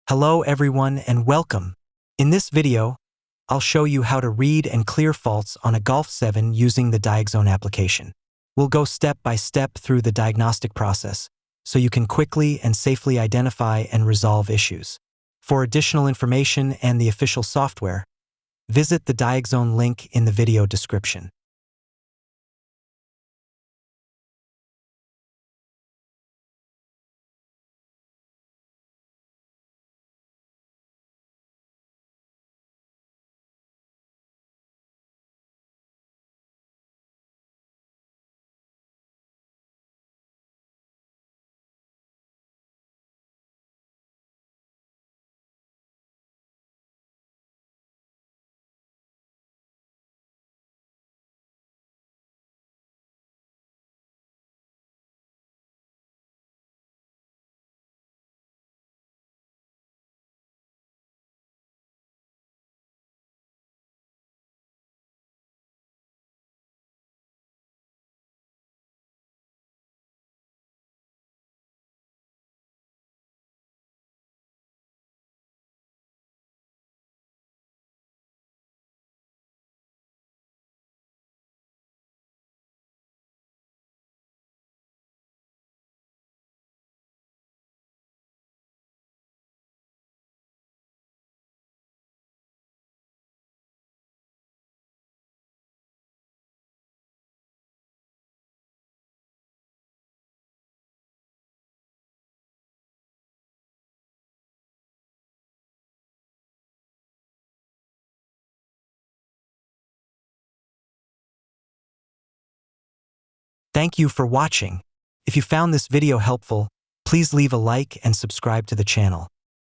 Hello everyone and welcome. In this video, I'll show you how to read and clear faults on a Golf 7 using the Diagzone application. We'll go step by step through the diagnostic process so you can quickly and safely identify and resolve issues. For additional information and the official software, visit the Diagzone link in the video description. Thank you for watching. If you found this video helpful, please leave a like and subscribe to the channel.